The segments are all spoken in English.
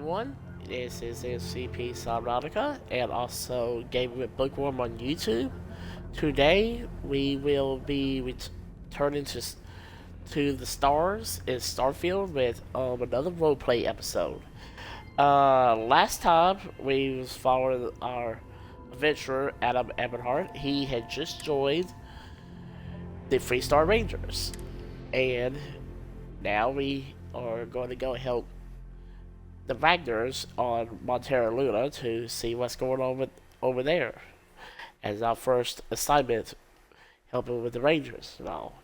everyone. This is CP Subnautica and also Game with Bookworm on YouTube. Today we will be returning to the stars in Starfield with another roleplay episode. Last time we was following our adventurer Adam Eberhardt. He had just joined the Freestar Rangers, and now we are going to go help the Ragnars on Montara Luna to see what's going on over there as our first assignment, helping with the Rangers and all.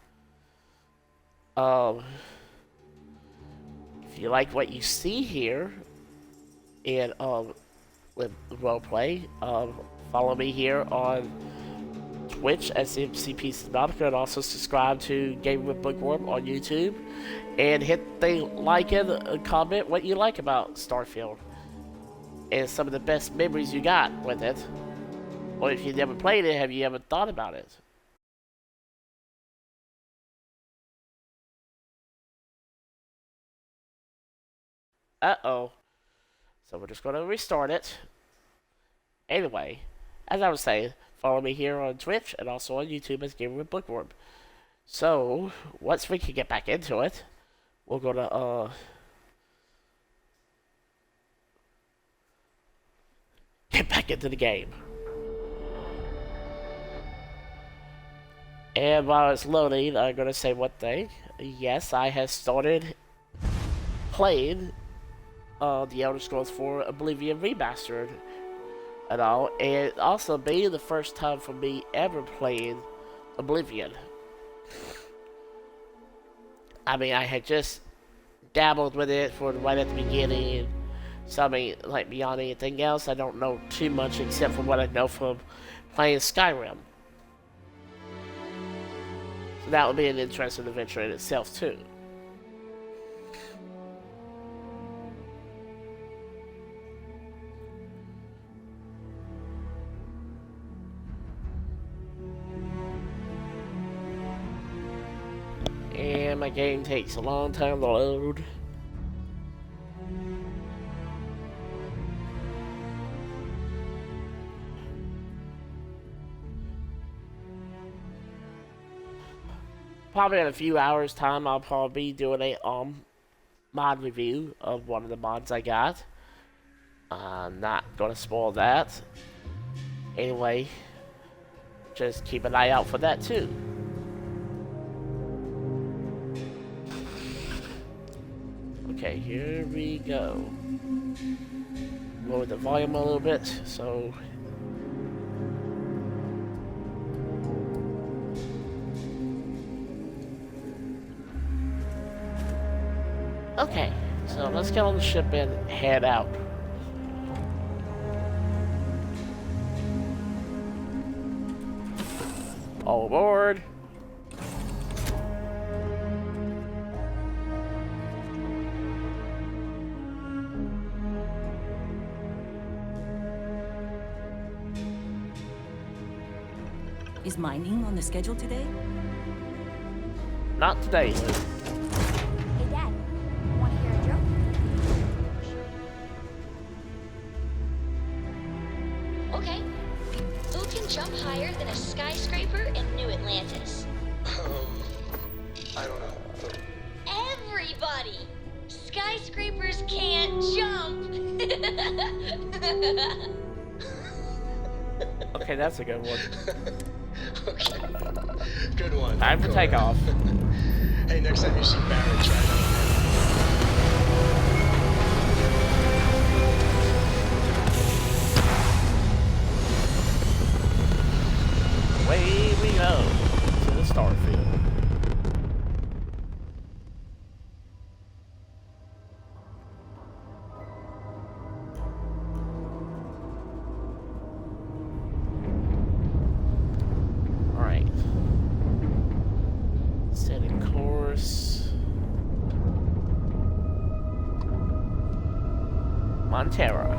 If you like what you see here in with roleplay, follow me here on Twitch at CP Subnautica, and also subscribe to Game with Bookworm on YouTube, and hit the like and comment what you like about Starfield and some of the best memories you got with it, or if you never played it, have you ever thought about it? Uh-oh. So we're just going to restart it. Anyway, as I was saying, follow me here on Twitch and also on YouTube as Gamer with Bookworm. So, once we can get back into it, we're gonna get back into the game. And while it's loading, I'm gonna say one thing. Yes, I have started playing the Elder Scrolls 4 Oblivion Remastered and all, and also being the first time for me ever playing Oblivion. I mean, I had just dabbled with it for right at the beginning, so I mean, like beyond anything else, I don't know too much except for what I know from playing Skyrim. So that would be an interesting adventure in itself too. And my game takes a long time to load. Probably in a few hours time I'll probably be doing a mod review of one of the mods I got. I'm not gonna spoil that. Anyway, just keep an eye out for that too. Okay, here we go. Lower the volume a little bit, so... Okay, so let's get on the ship and head out. All aboard! Is mining on the schedule today? Not today. Hey Dad, wanna hear a joke? Okay. Who can jump higher than a skyscraper in New Atlantis? I don't know. Everybody! Skyscrapers can't jump! Okay, that's a good one. Okay. Good one. Time for Cool. takeoff. Hey, next time you see Barrett, try Away we go to the Starfield. Alright. Setting course. Montara.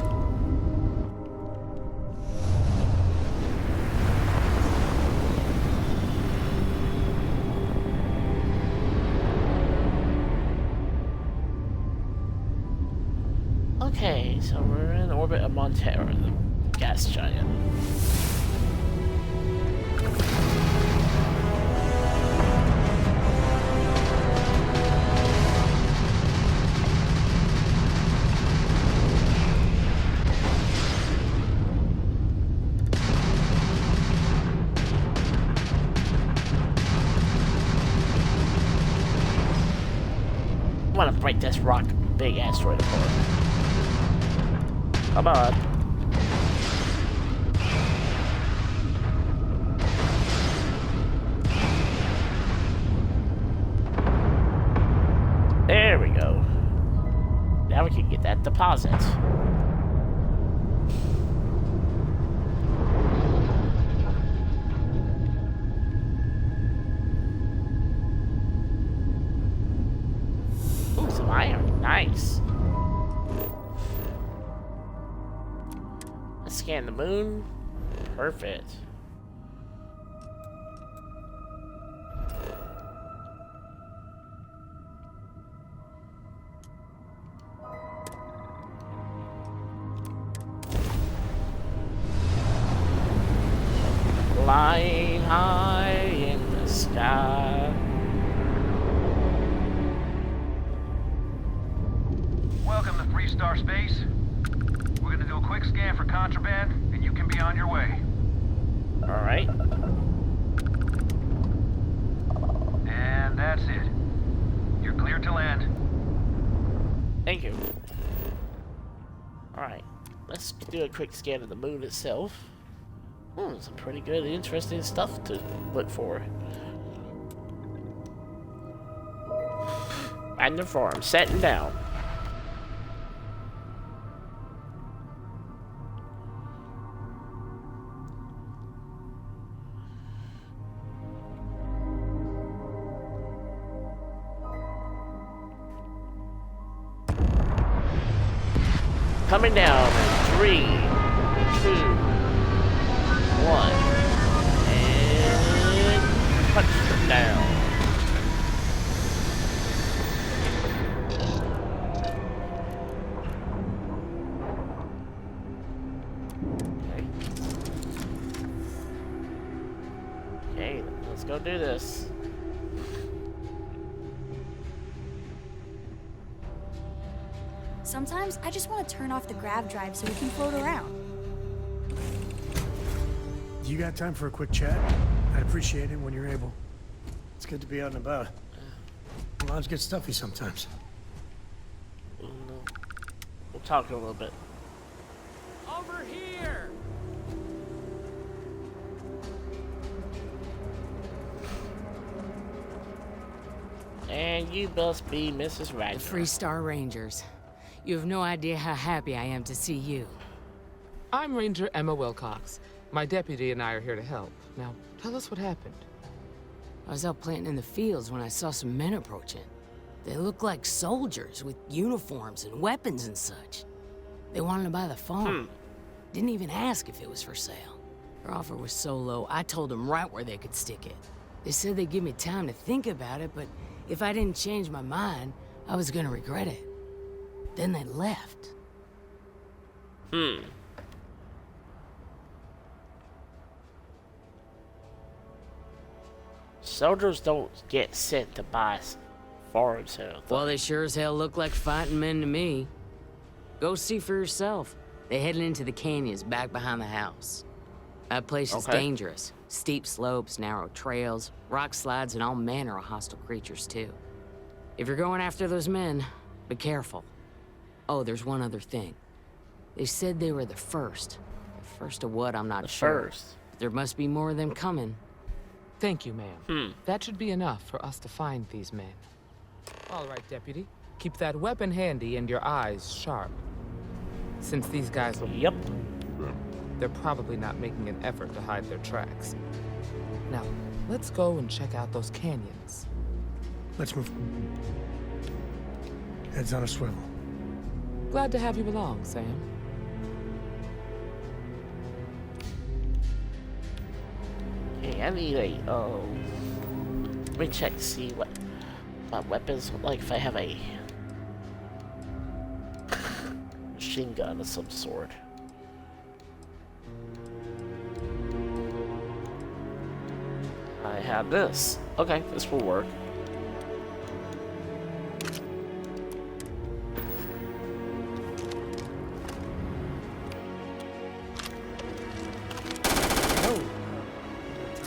Okay, so we're in orbit of Montara, the gas giant. I want to break this rock, big asteroid apart. Come on. There we go. Now we can get that deposit. Ooh, some iron. Nice. Let's scan the moon. Perfect. Flying high in the sky. Welcome to Freestar Space. We're gonna do a quick scan for contraband, and you can be on your way. Alright. And that's it. You're cleared to land. Thank you. Alright. Let's do a quick scan of the moon itself. Some pretty good, interesting stuff to look for. And the farm, setting down. Coming down in 3, 2, 1, and punch down. Okay, let's go do this. Sometimes I just want to turn off the grav drive so we can float around. You got time for a quick chat? I'd appreciate it when you're able. It's good to be out and about. Lives get stuffy sometimes. We'll talk a little bit. Over here! And you must be Mrs. Ragnar. The Freestar Rangers. You have no idea how happy I am to see you. I'm Ranger Emma Wilcox. My deputy and I are here to help. Now, tell us what happened. I was out planting in the fields when I saw some men approaching. They looked like soldiers with uniforms and weapons and such. They wanted to buy the farm. Didn't even ask if it was for sale. Their offer was so low, I told them right where they could stick it. They said they'd give me time to think about it, but if I didn't change my mind, I was gonna regret it. Then they left. Soldiers don't get sent to buy farms here. Well, they sure as hell look like fighting men to me. Go see for yourself. They headed into the canyons back behind the house. That place is dangerous. Steep slopes, narrow trails, rock slides, and all manner of hostile creatures, too. If you're going after those men, be careful. Oh, there's one other thing. They said they were the first. The first of what, I'm not sure. But there must be more of them coming. Thank you, ma'am. That should be enough for us to find these men. All right, deputy. Keep that weapon handy and your eyes sharp. Since these guys will... Yep. They're probably not making an effort to hide their tracks. Now, let's go and check out those canyons. Let's move. Heads on a swivel. Glad to have you along, Sam. Okay, I need a, let me check to see what my weapons look like if I have a machine gun of some sort. I have this. Okay, this will work. Oh,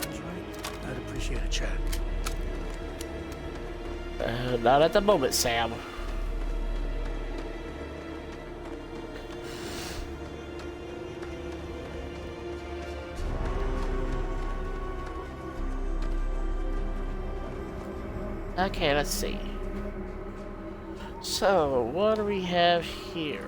time's right. I'd appreciate a chat. Not at the moment, Sam. Okay, let's see. So, what do we have here?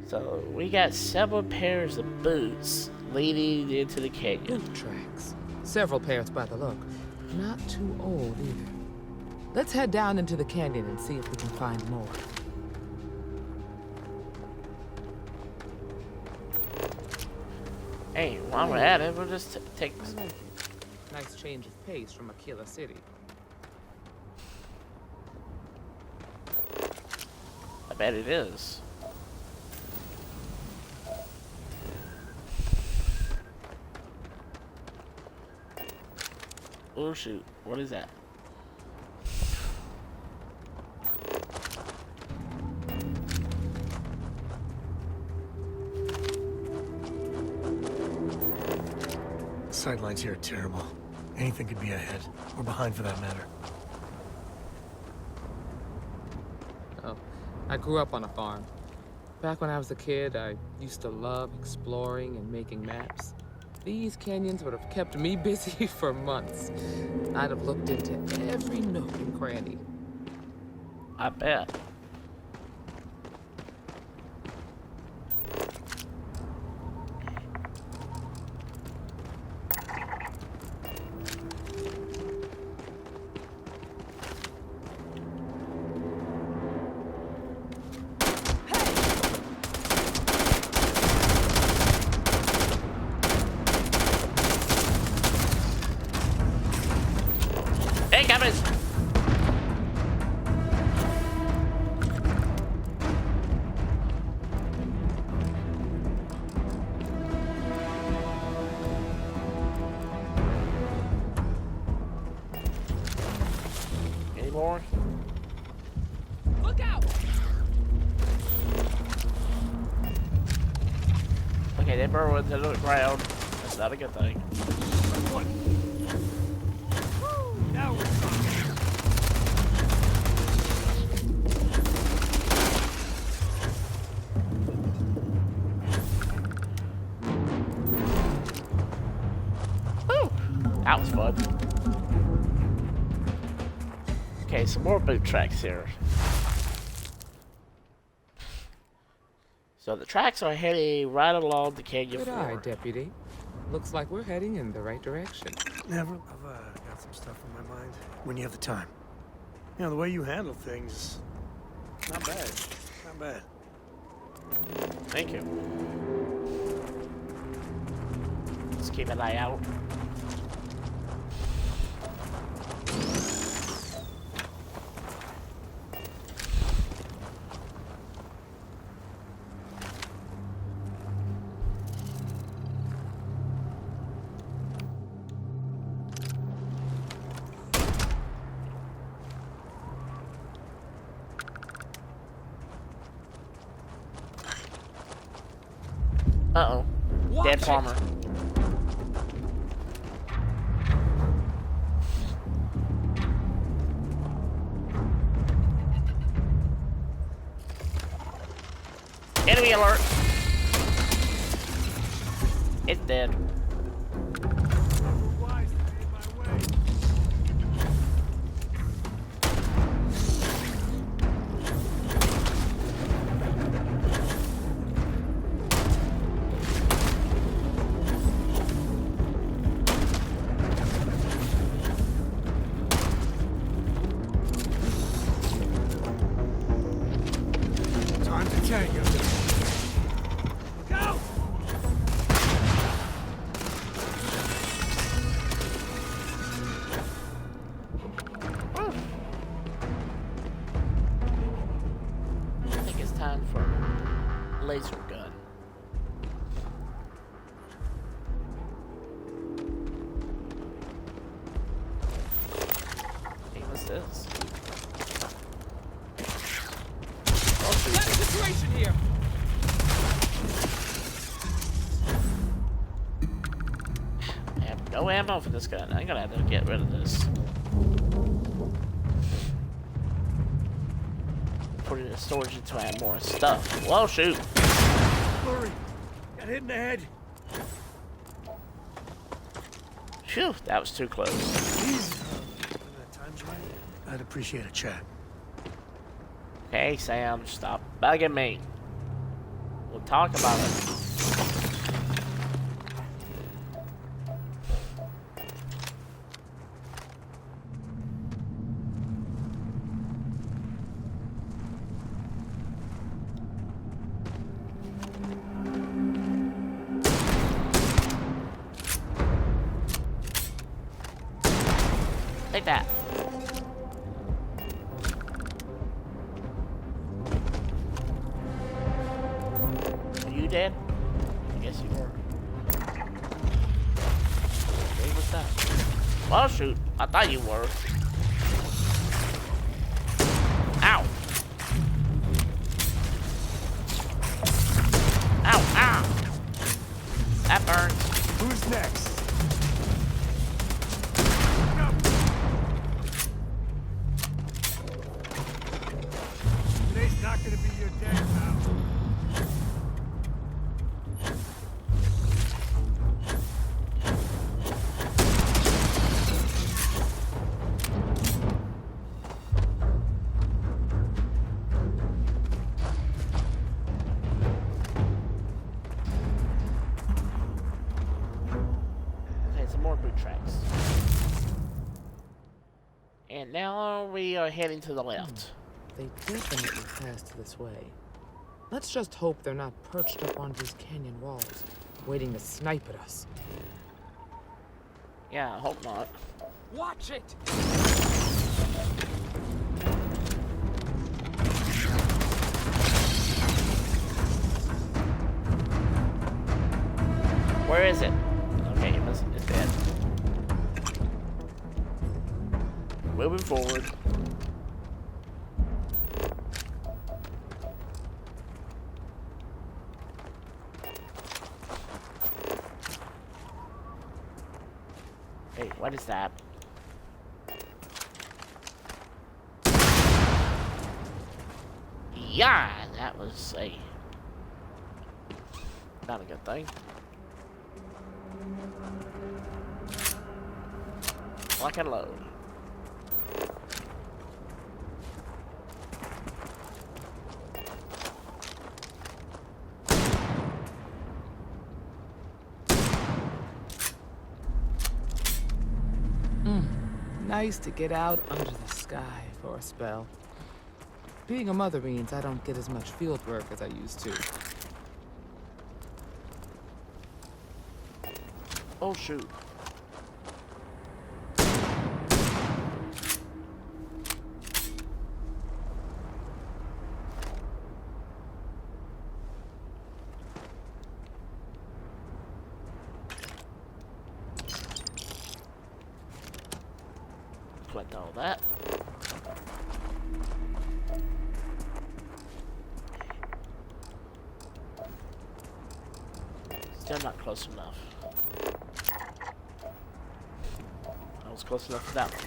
So, we got several pairs of boots leading into the canyon. Boot tracks. Several pairs by the look. Not too old either. Let's head down into the canyon and see if we can find more. Hey, while we're at it, we'll just take... Nice change of pace from Aquila City. I bet it is. Oh shoot, what is that? Sightlines here are terrible. Anything could be ahead, or behind for that matter. Oh, I grew up on a farm. Back when I was a kid, I used to love exploring and making maps. These canyons would have kept me busy for months. I'd have looked into every nook and cranny. I bet. Hey, cameras! Any more? Look out! Okay, they burrow into the ground. That's not a good thing. Woo! That was fun. Okay, some more boot tracks here. So the tracks are heading right along the canyon Good eye, floor. Deputy. Looks like we're heading in the right direction. Never. I've got some stuff on my mind. When you have the time. You know, the way you handle things, not bad. Not bad. Thank you. Let's keep an eye out. Uh-oh. Dead farmer. Enemy alert! It's dead. Time to tango. Go! time for laser gun. Hey, what's this? Got a situation here! I have no ammo for this gun. I'm gonna have to get rid of this. Put it in storage until I have more stuff. Well, shoot. Hurry! Got hit in the head. Phew, that was too close. I'd appreciate a chat. Hey, Sam, stop bugging me. We'll talk about it. Take that. Are you dead? I guess you were. Hey, what's that? Well, shoot. I thought you were. Ow. Ow, ow. That burns. Who's next? Today's not gonna be your day, pal. Okay, some more boot tracks. And now we are heading to the left. They definitely passed this way. Let's just hope they're not perched up on these canyon walls, waiting to snipe at us. Yeah, I hope not. Watch it! Where is it? Okay, it's dead. Moving forward. Hey, what is that? Yeah, that was not a good thing. Lock and load. Nice to get out under the sky for a spell. Being a mother means I don't get as much field work as I used to. Oh shoot. Collect all that. Still not close enough. I was close enough for that one.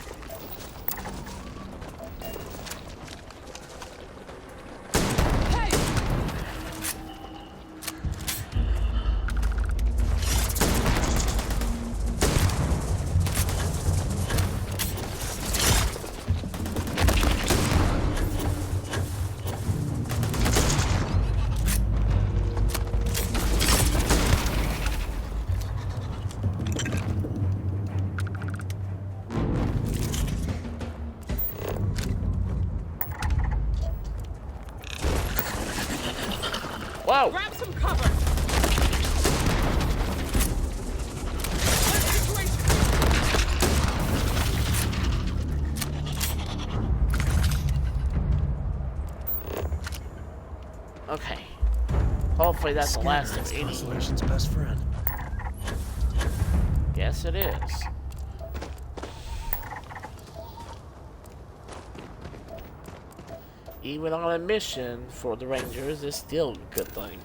Whoa! Grab some cover! Okay. Hopefully that's the last of any. Consolation's best friend. Yes, it is. Even on a mission for the Rangers, it's still a good thing.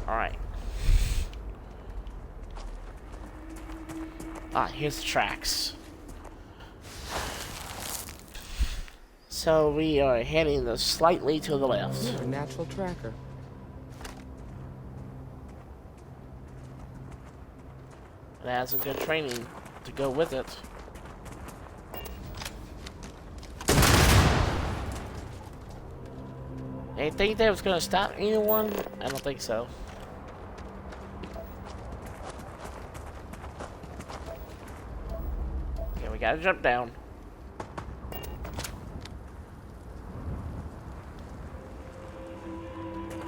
Alright. Here's the tracks. So we are heading slightly to the left. You're a natural tracker. It has some good training to go with it. They think that was gonna stop anyone? I don't think so. Okay, we gotta jump down.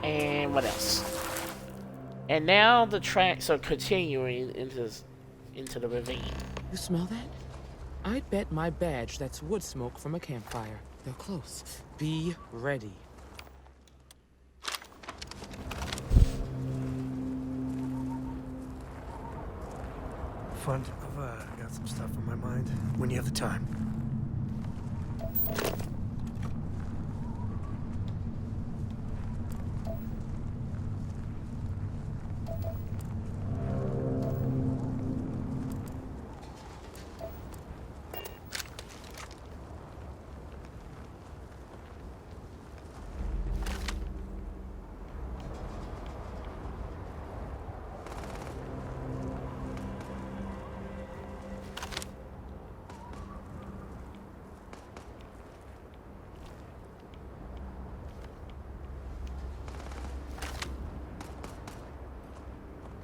And what else? And now the tracks are continuing into the ravine. You smell that? I bet my badge that's wood smoke from a campfire. They're close. Be ready. Fun. I've got some stuff on my mind. When you have the time.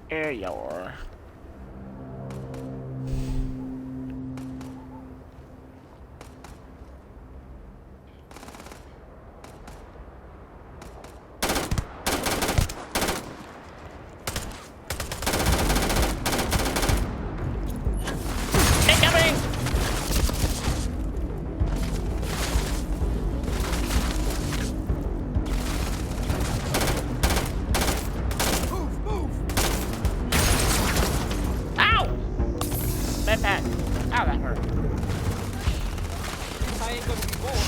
There you are. Incoming! Backpack. Ow, that hurt. I ain't gonna be bored.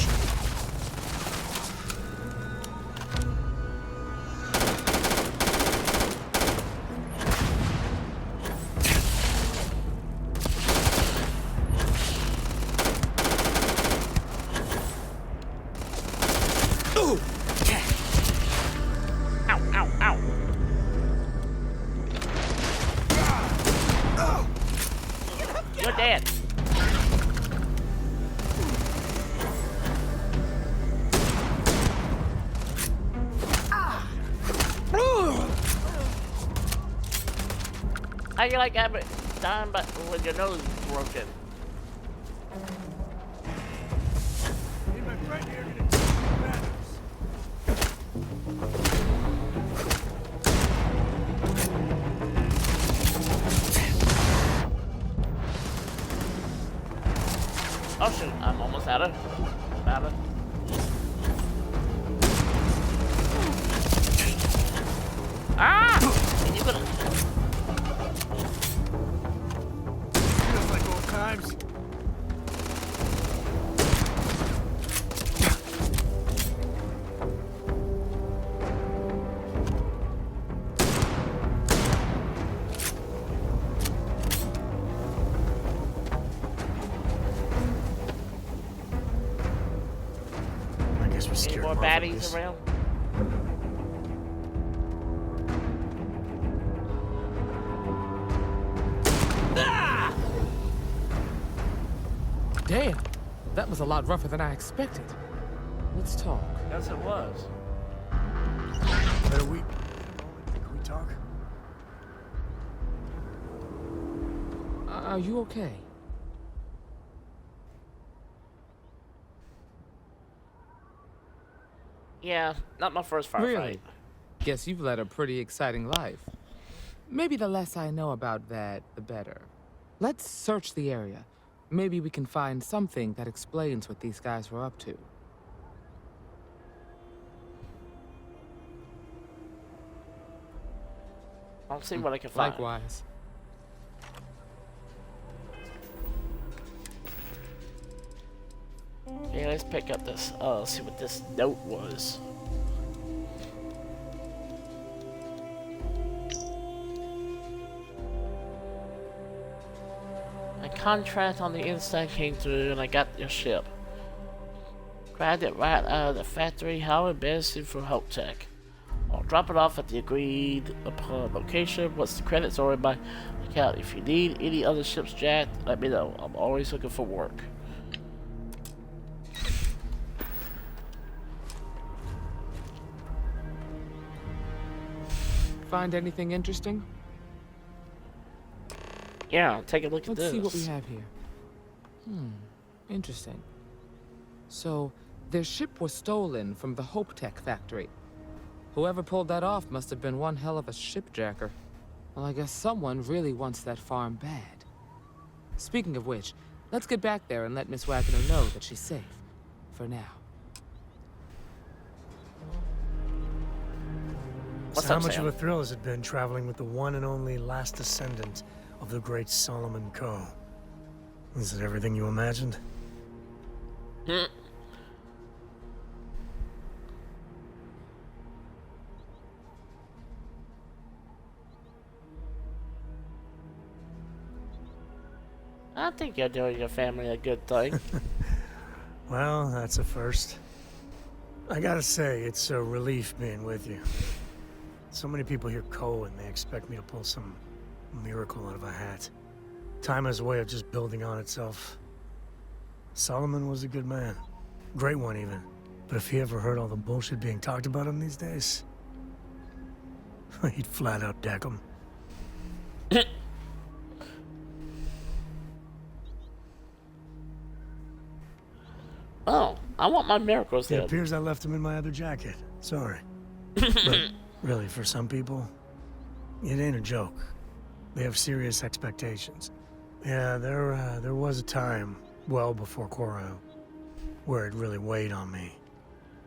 Ow, ow, ow. You're dead. How you like having dying but with your nose broken? Me and my friend here gonna teach you manners. Oh shoot, I'm almost out of. Ah! And you gonna. Feels like old times. I guess we Any scared more Marv of baddies this. around? Damn, that was a lot rougher than I expected. Let's talk. Yes, it was. Better we... Can we talk? Are you okay? Yeah, not my first firefight. Really? Guess you've led a pretty exciting life. Maybe the less I know about that, the better. Let's search the area. Maybe we can find something that explains what these guys were up to. I'll see what I can find. Likewise. Yeah, let's pick up this, see what this note was. A contract on the inside came through and I got your ship. Grabbed it right out of the factory. How embarrassing for help check. I'll drop it off at the agreed upon location. Once the credits are in my account. If you need any other ships jacked, let me know. I'm always looking for work. Find anything interesting? Yeah, take a look at this. Let's see what we have here. Interesting. So, their ship was stolen from the Hope Tech factory. Whoever pulled that off must have been one hell of a shipjacker. Well, I guess someone really wants that farm bad. Speaking of which, let's get back there and let Miss Wagner know that she's safe. For now. What's So up, how much Sam? of a thrill has it been traveling with the one and only last descendant of the great Solomon Coe? Is it everything you imagined? I think you're doing your family a good thing. Well, that's a first. I gotta say, it's a relief being with you. So many people hear Coe and they expect me to pull some miracle out of a hat. Time has a way of just building on itself. Solomon was a good man. Great one, even. But if he ever heard all the bullshit being talked about him these days, he'd flat out deck him. Oh, I want my miracles It then. appears I left him in my other jacket. Sorry. But really, for some people, it ain't a joke. They have serious expectations. Yeah, there was a time, well before Cora, where it really weighed on me.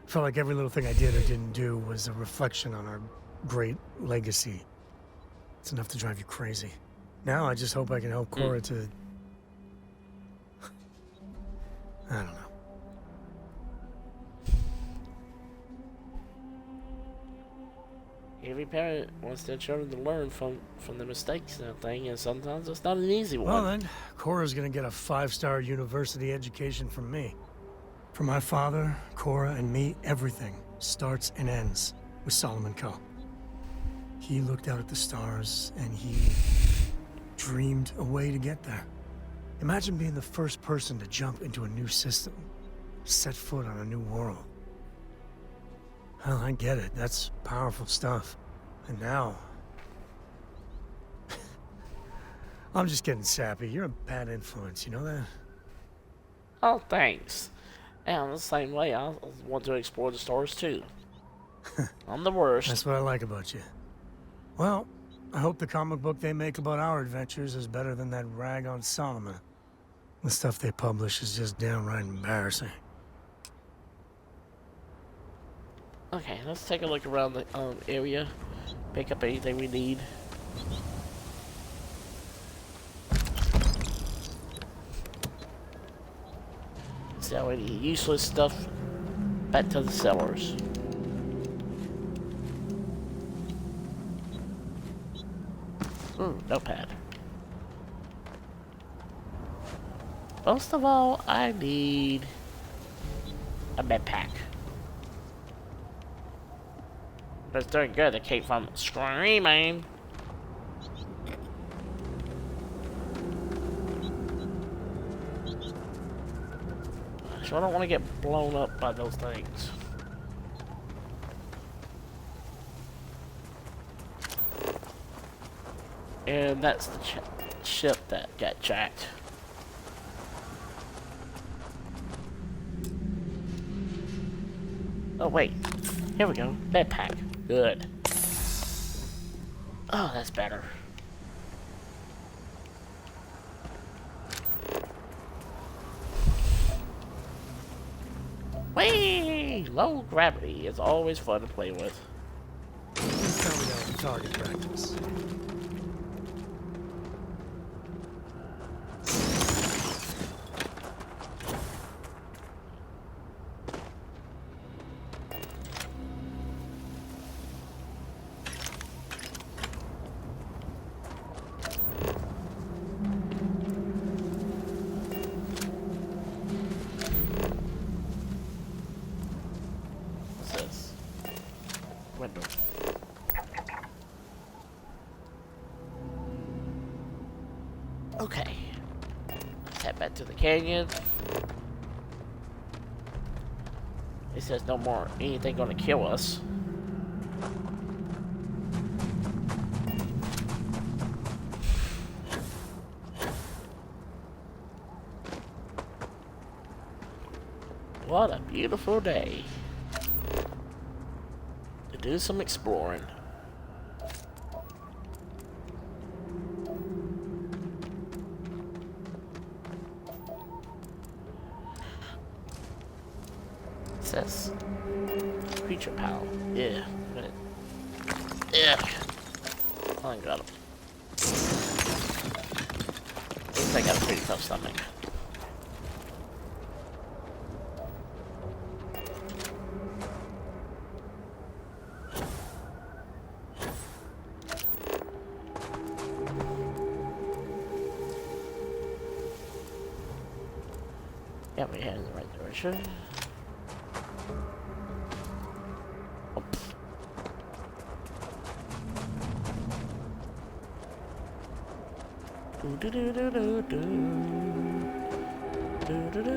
Felt like every little thing I did or didn't do was a reflection on our great legacy. It's enough to drive you crazy. Now I just hope I can help Cora to... I don't know. Every parent wants their children to learn from the mistakes and everything, and sometimes it's not an easy one. Well then, Cora's gonna get a 5-star university education from me. For my father, Cora, and me, everything starts and ends with Solomon Coe. He looked out at the stars, and he dreamed a way to get there. Imagine being the first person to jump into a new system, set foot on a new world. Well, I get it. That's powerful stuff. And now... I'm just getting sappy. You're a bad influence, you know that? Oh, thanks. And I'm the same way. I want to explore the stars too. I'm the worst. That's what I like about you. Well, I hope the comic book they make about our adventures is better than that rag on Solomon. The stuff they publish is just downright embarrassing. Okay, let's take a look around the area. Pick up anything we need. Sell any useless stuff back to the sellers. Ooh, notepad. Most of all, I need a med pack. But it's doing good to keep from screaming. So I don't want to get blown up by those things. And that's the ship that got jacked. Oh wait, here we go, med pack. Good. Oh, that's better. Whee! Low gravity is always fun to play with. This time we got target practice. What's this? Window. Okay. Let's head back to the canyon. It says no more anything gonna kill us. What a beautiful day to do some exploring. It says creature pal. Yeah. Yeah. I got him. At least I got a pretty tough stomach. Yeah, we head in the right direction. Oh. Do do do do do do do do.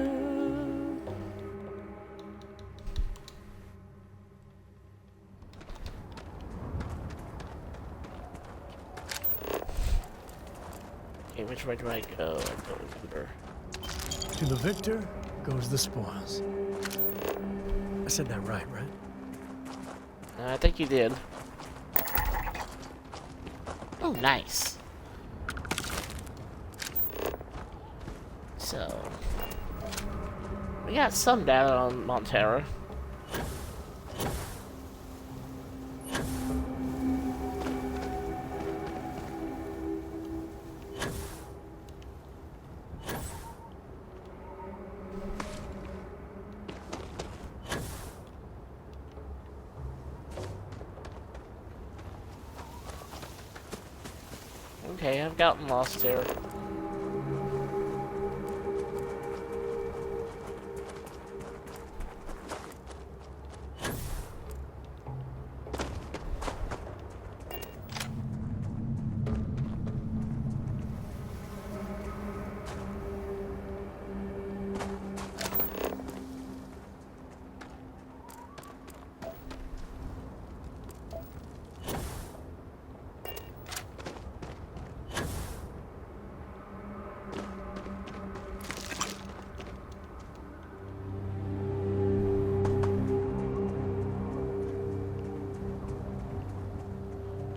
Okay, which way do I go? I go over. To the victor goes the spoils. I said that right? I think you did. Oh, nice. So, we got some data on Montara. Okay, I've gotten lost here.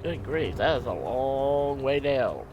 Good grief, that is a long way down.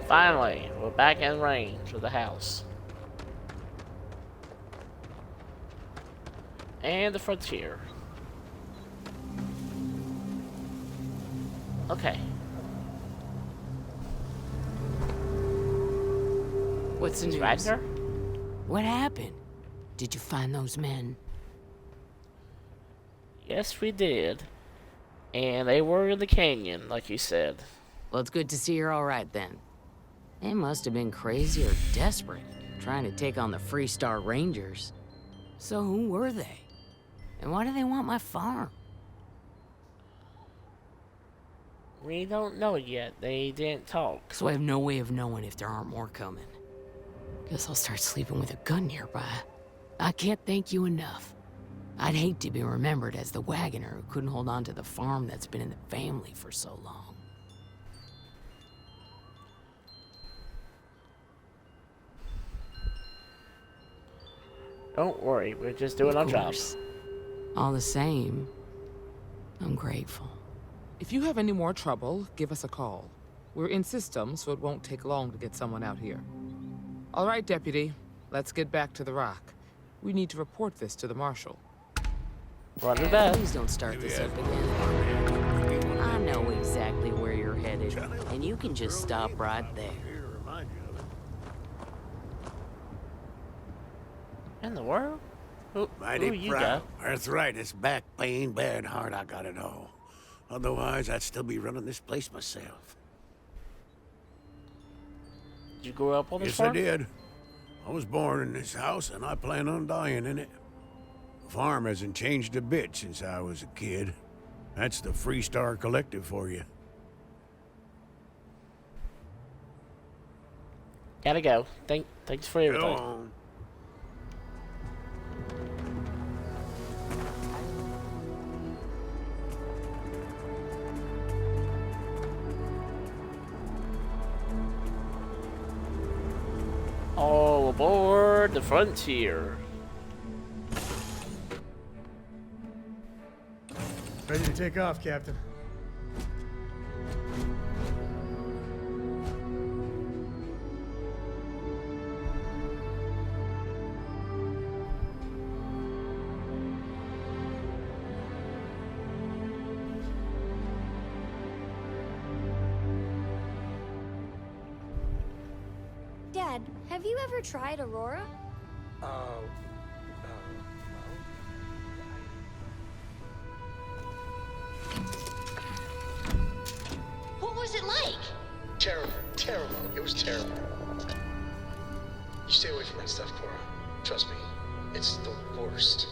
Finally, we're back in range of the house. And the frontier. Okay. What's the news? Wagner? What happened? Did you find those men? Yes, we did. And they were in the canyon, like you said. Well, it's good to see you're all right then. They must have been crazy or desperate, trying to take on the Freestar Rangers. So who were they? And why do they want my farm? We don't know yet. They didn't talk. So I have no way of knowing if there aren't more coming. Guess I'll start sleeping with a gun nearby. I can't thank you enough. I'd hate to be remembered as the wagoner who couldn't hold on to the farm that's been in the family for so long. Don't worry, we're just doing our jobs. All the same, I'm grateful. If you have any more trouble, give us a call. We're in system, so it won't take long to get someone out here. All right, Deputy. Let's get back to the rock. We need to report this to the Marshal. Roger that. Please don't start this up again. I know exactly where you're headed, and you can just stop right there. In the world? Who Mighty you proud. got? Arthritis, back pain, bad heart, I got it all. Otherwise, I'd still be running this place myself. Did you grow up on this Yes, farm? I did. I was born in this house, and I plan on dying in it. The farm hasn't changed a bit since I was a kid. That's the Freestar Collective for you. Gotta go. Thanks for everything. Go on. All aboard the Frontier. Ready to take off, Captain. Dad, have you ever tried Aurora? What was it like? Terrible, terrible. It was terrible. You stay away from that stuff, Cora. Trust me, it's the worst.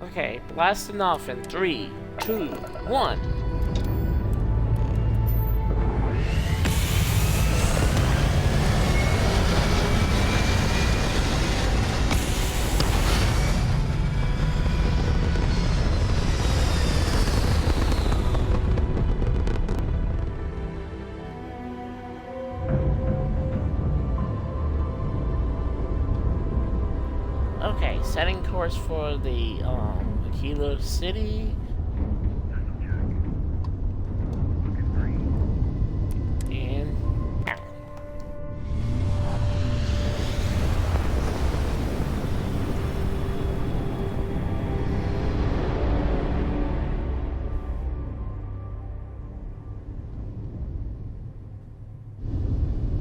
Okay, blasting off in 3, 2, 1. Okay, setting course for the Kilo City. And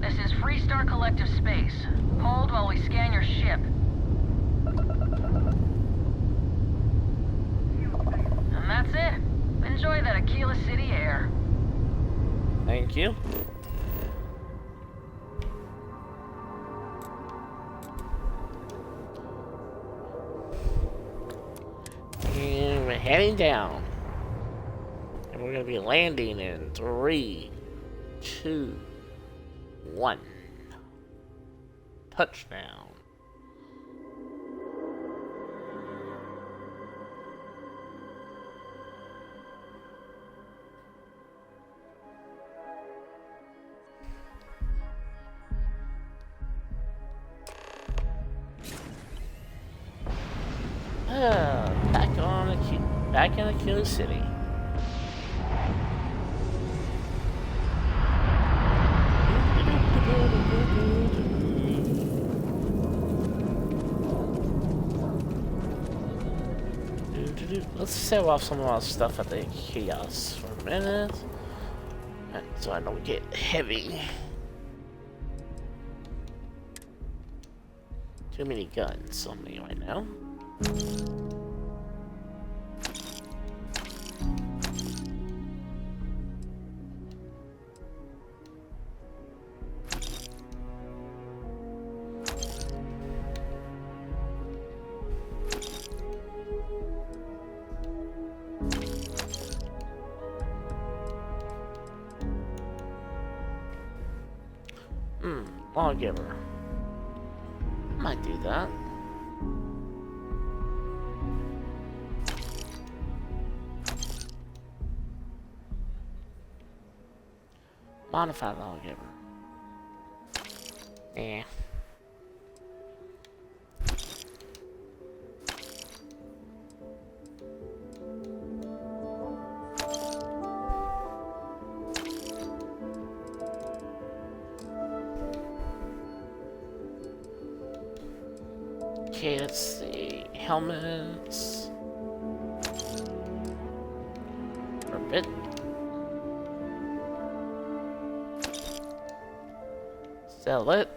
This is Freestar Collective Space. Hold while we scan your ship. And that's it. Enjoy that Aquila City air. thank you. And we're heading down. And we're gonna be landing in 3, 2, 1. Touchdown. Back in Aquila City. Let's sell off some of our stuff at the kiosk for a minute, so I don't get heavy. Too many guns on me right now. Lawgiver. Might do that. Modified lawgiver. Eh. Okay, let's see. Helmets. Forbid. Sell it.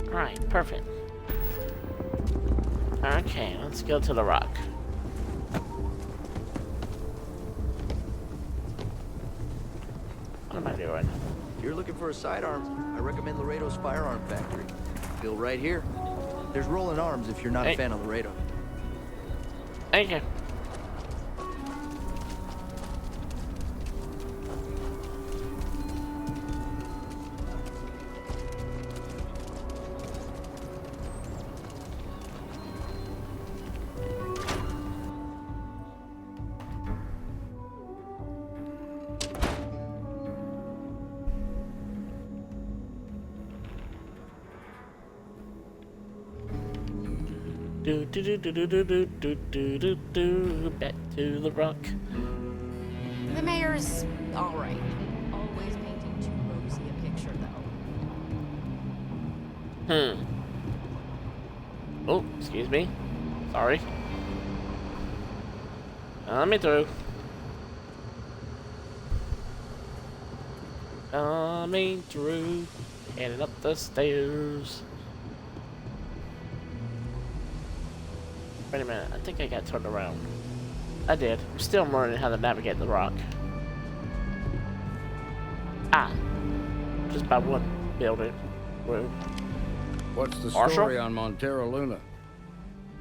Alright, perfect. Okay, let's go to the rock. What am I doing? If you're looking for a sidearm, I recommend Laredo's Firearm Factory. Built right here. There's rolling arms if you're not a fan of Laredo. Thank you. Do do do do do do do do do do do. Back to the rock. The mayor's all right. Always painting too rosy a picture, though. Oh, excuse me. Sorry. Let me through. Coming through. Heading up the stairs. Wait a minute, I think I got turned around. I did. I'm still learning how to navigate the rock. Ah. Just by one building. Room. What's the Marshall? story on Montara Luna?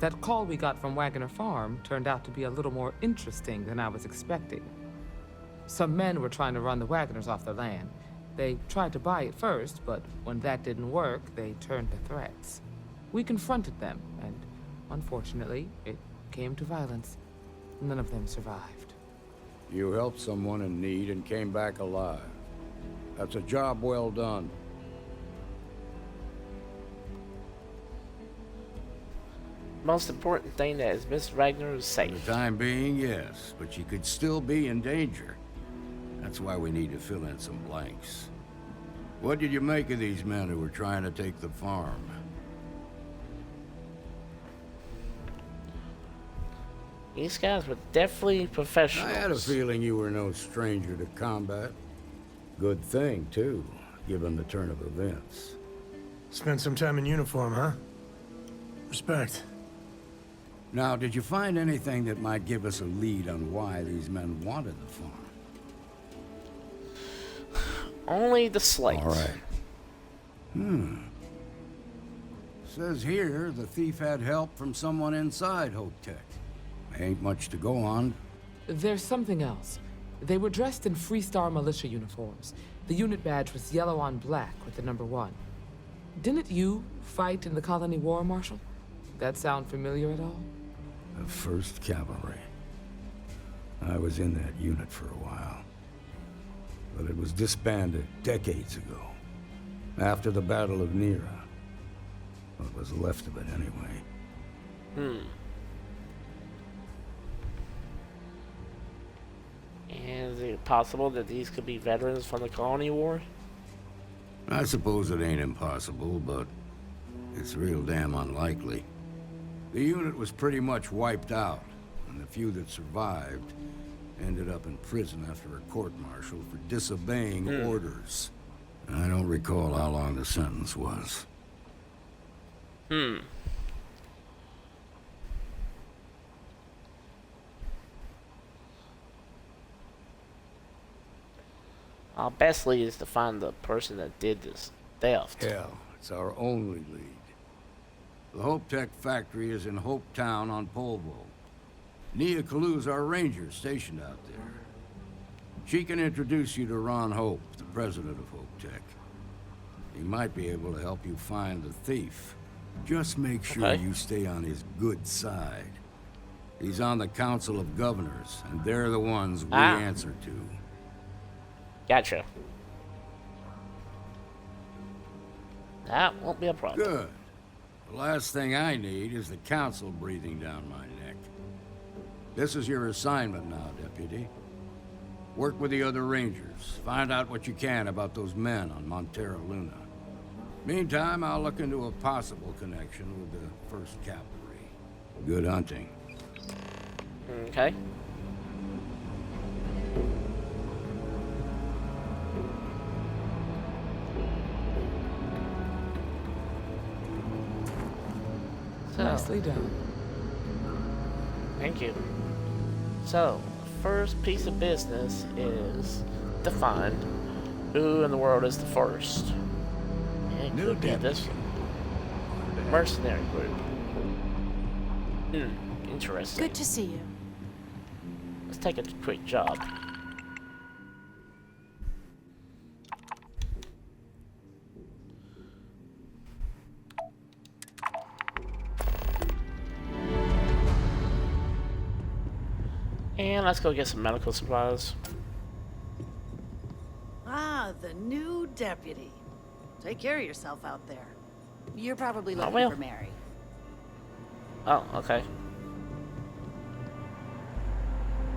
That call we got from Wagoner Farm turned out to be a little more interesting than I was expecting. Some men were trying to run the Wagoners off their land. They tried to buy it first, but when that didn't work, they turned to threats. We confronted them, and unfortunately, it came to violence. None of them survived. You helped someone in need and came back alive. That's a job well done. Most important thing is Miss Ragnar is safe. For the time being, yes, but she could still be in danger. That's why we need to fill in some blanks. What did you make of these men who were trying to take the farm? These guys were definitely professionals. I had a feeling you were no stranger to combat. Good thing, too, given the turn of events. Spent some time in uniform, huh? Respect. Now, did you find anything that might give us a lead on why these men wanted the farm? Only the slate. All right. Says here the thief had help from someone inside Hope Tech. Ain't much to go on. There's something else. They were dressed in Freestar militia uniforms. The unit badge was yellow on black with the number 1. Didn't you fight in the Colony War, Marshal? That sound familiar at all? The 1st Cavalry. I was in that unit for a while. But it was disbanded decades ago. After the Battle of Nira. What was left of it, anyway. And is it possible that these could be veterans from the Colony War? I suppose it ain't impossible, but it's real damn unlikely. The unit was pretty much wiped out, and the few that survived ended up in prison after a court-martial for disobeying orders. I don't recall how long the sentence was. Our best lead is to find the person that did this theft. Hell, it's our only lead. The Hope Tech factory is in Hope Town on Polvo. Nia Kalu's our ranger stationed out there. She can introduce you to Ron Hope, the president of Hope Tech. He might be able to help you find the thief. Just make sure you stay on his good side. He's on the Council of Governors, and they're the ones we answer to. Gotcha. That won't be a problem. Good. The last thing I need is the Council breathing down my neck. This is your assignment now, Deputy. Work with the other Rangers. Find out what you can about those men on Montara Luna. Meantime, I'll look into a possible connection with the 1st Cavalry. Good hunting. Okay. So, nicely done. Thank you. So, first piece of business is to find who in the world is the first. And could be this mercenary group. Interesting. Good to see you. Let's take a quick job. And let's go get some medical supplies. Ah, the new deputy. Take care of yourself out there. You're probably I looking will. for Mary. Oh, okay.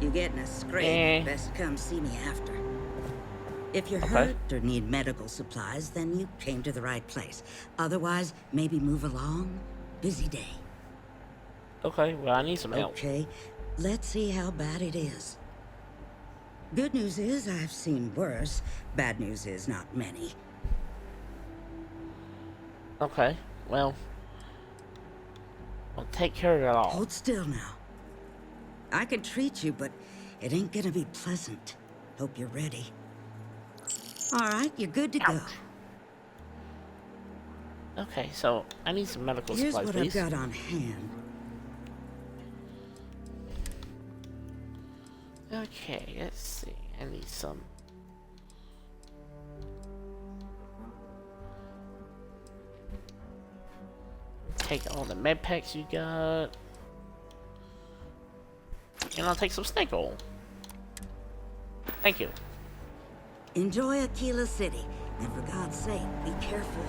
You get in a scrape, best come see me after. If you're hurt or need medical supplies, then you came to the right place. Otherwise, maybe move along. Busy day. Okay, well, I need some help. Okay, let's see how bad it is. Good news is I've seen worse. Bad news is not many. Okay, well, I'll take care of it all. Hold still now. I can treat you, but it ain't gonna be pleasant. Hope you're ready. All right, you're good to go. Okay, so I need some medical Here's supplies, what please. I've got on hand. Okay, let's see. I need some. Take all the med packs you got. And I'll take some snake oil. Thank you. Enjoy Aquila City, and for God's sake, be careful.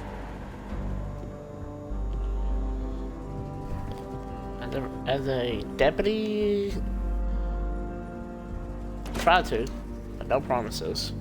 As a deputy, try to, but no promises.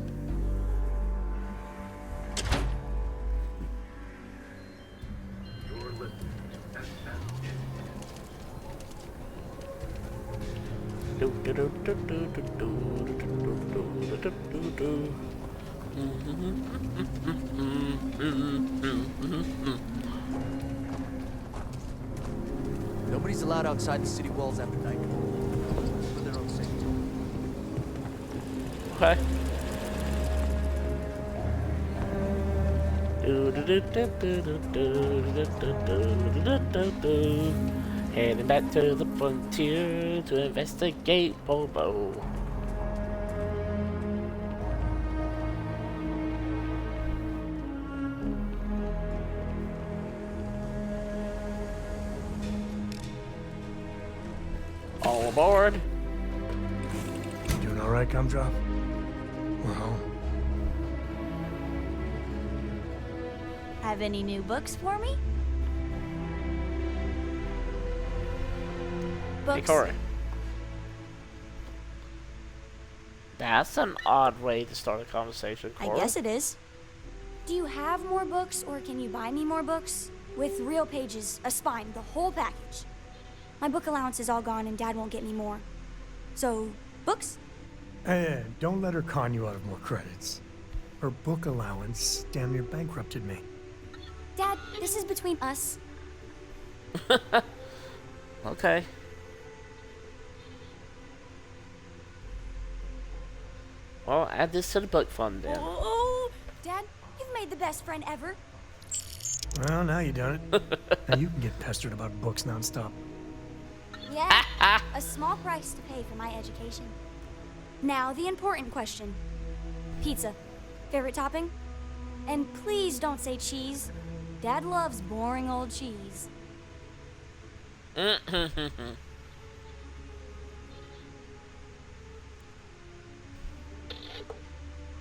Nobody's allowed outside the city walls after nightfall. For their own safety. Okay. Heading back to the frontier to investigate Bobo. All aboard. You doing all right, Gumdrop? We're home. Have any new books for me? Hey, Corey. That's an odd way to start a conversation, Corey. I guess it is. Do you have more books, or can you buy me more books? With real pages, a spine, the whole package. My book allowance is all gone and Dad won't get me more. So, books? Hey, don't let her con you out of more credits. Her book allowance damn near bankrupted me. Dad, this is between us. Okay. Well, add this to the book fund then. Oh, Dad, you've made the best friend ever. Well, now you done it. Now you can get pestered about books nonstop. Yeah, a small price to pay for my education. Now, the important question. Pizza. Favorite topping? And please don't say cheese. Dad loves boring old cheese.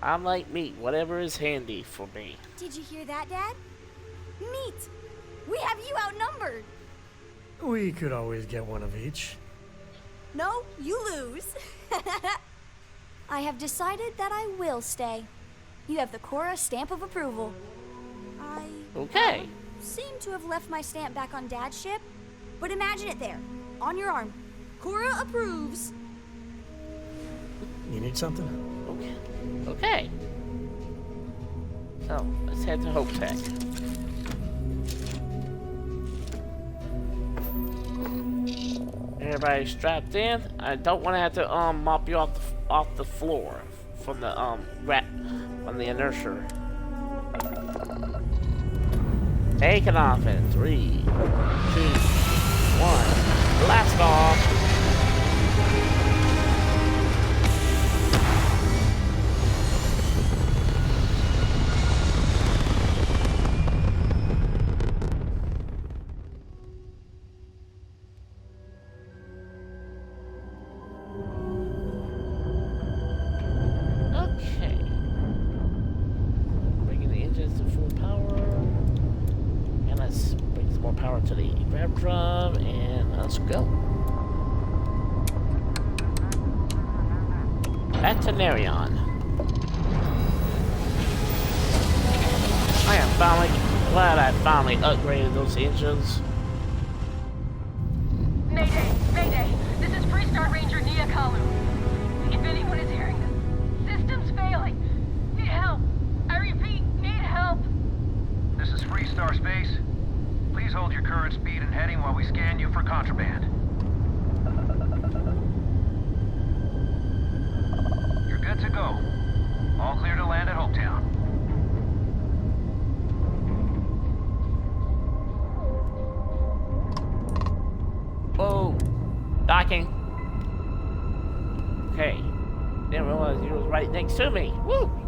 I like meat, whatever is handy for me. Did you hear that, Dad? Meat! We have you outnumbered! We could always get one of each. No, you lose. I have decided that I will stay. You have the Cora stamp of approval. Okay. Seem to have left my stamp back on Dad's ship, but imagine it there, on your arm. Cora approves. You need something? Okay. So, let's head to Hope Tech. Everybody strapped in. I don't want to have to mop you off the floor from the from the inertia. Take it off in 3, 2, 1. Blast off. To the grab drum and let's go. Back to Nerion. I am finally glad I finally upgraded those engines. Mayday! Mayday! This is Freestar Ranger Nia Kalu. If anyone is hearing this, system's failing. Need help. I repeat, need help. This is Freestar Space. Please hold your current speed and heading while we scan you for contraband. You're good to go. All clear to land at Hopetown. Whoa! Docking. Okay. Didn't realize he was right next to me. Woo!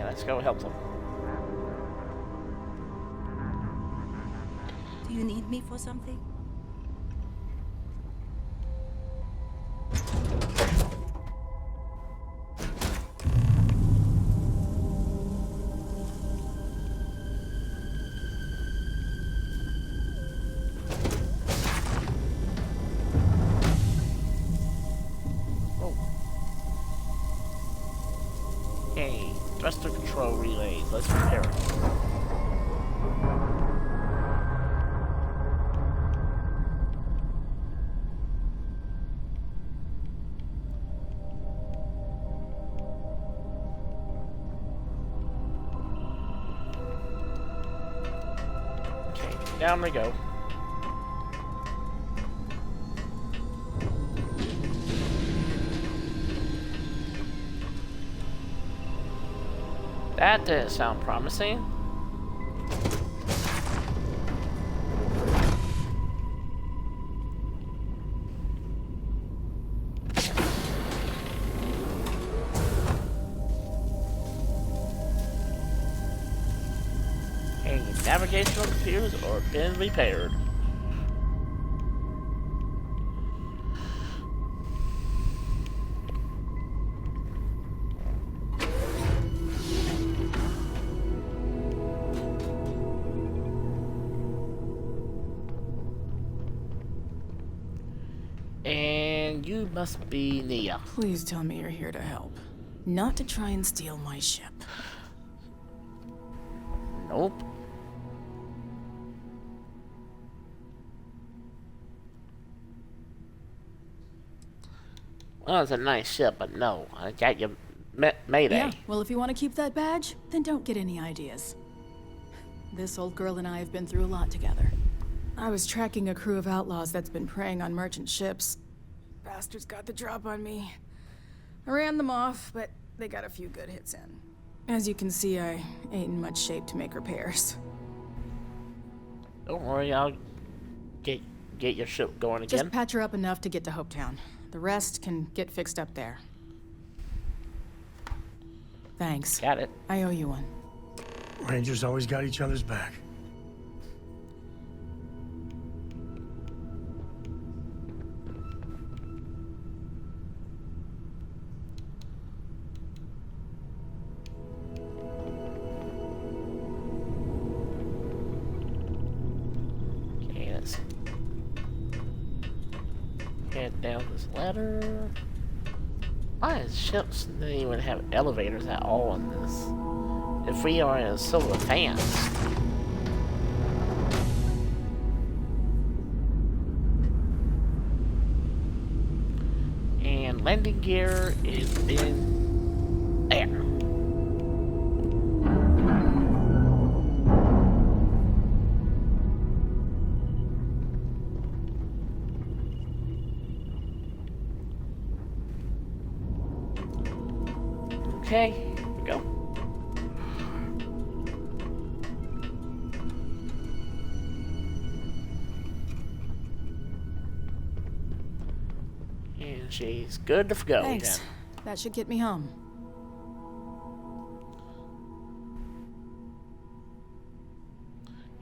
Let's go help them. Do you need me for something? Thruster control relays. Let's repair it. Okay, down we go. That didn't sound promising. Hey, navigational computers are being repaired. And you must be Nia. Please tell me you're here to help. Not to try and steal my ship. Nope. Well, it's a nice ship, but no. I got you Mayday. Yeah, well, if you want to keep that badge, then don't get any ideas. This old girl and I have been through a lot together. I was tracking a crew of outlaws that's been preying on merchant ships. Bastards got the drop on me. I ran them off, but they got a few good hits in. As you can see, I ain't in much shape to make repairs. Don't worry, I'll get your ship going again. Just patch her up enough to get to Hopetown. The rest can get fixed up there. Thanks. Got it. I owe you one. Rangers always got each other's back. Okay, let's head down this ladder. Why is ships don't even have elevators at all in this? If we are in so advanced. And landing gear is in there. Okay, here we go. And she's good to go. Thanks. Then. That should get me home.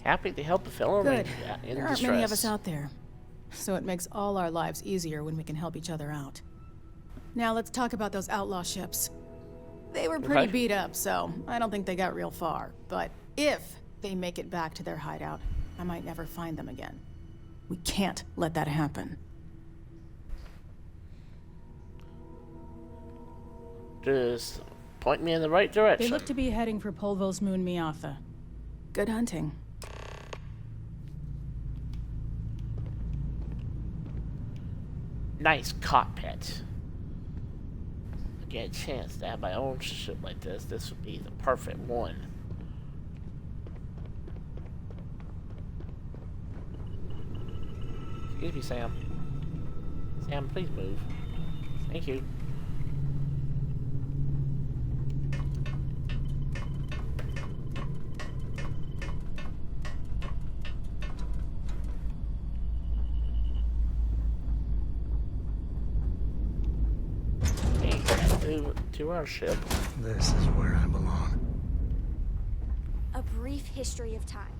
Happy to help a fellow Good. in There aren't distress. many of us out there, so it makes all our lives easier when we can help each other out. Now let's talk about those outlaw ships. They were pretty Okay. beat up, so I don't think they got real far. But if they make it back to their hideout, I might never find them again. We can't let that happen. Just point me in the right direction. They look to be heading for Polvo's moon Miatha. Good hunting. Nice cockpit. Get a chance to have my own ship like this would be the perfect one. Excuse me, Sam. Sam, please move. Thank you. To our ship. This is where I belong. A brief history of time.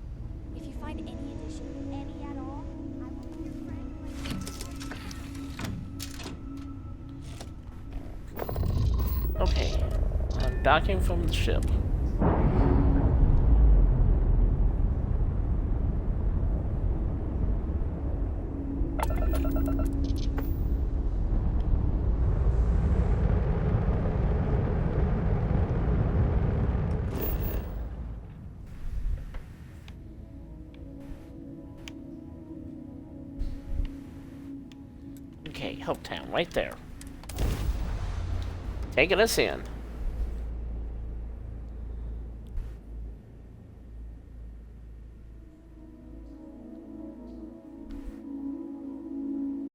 If you find any addition, any at all, I will be your friend. Okay, I'm docking from the ship. Okay, Hopetown, right there. Taking us in.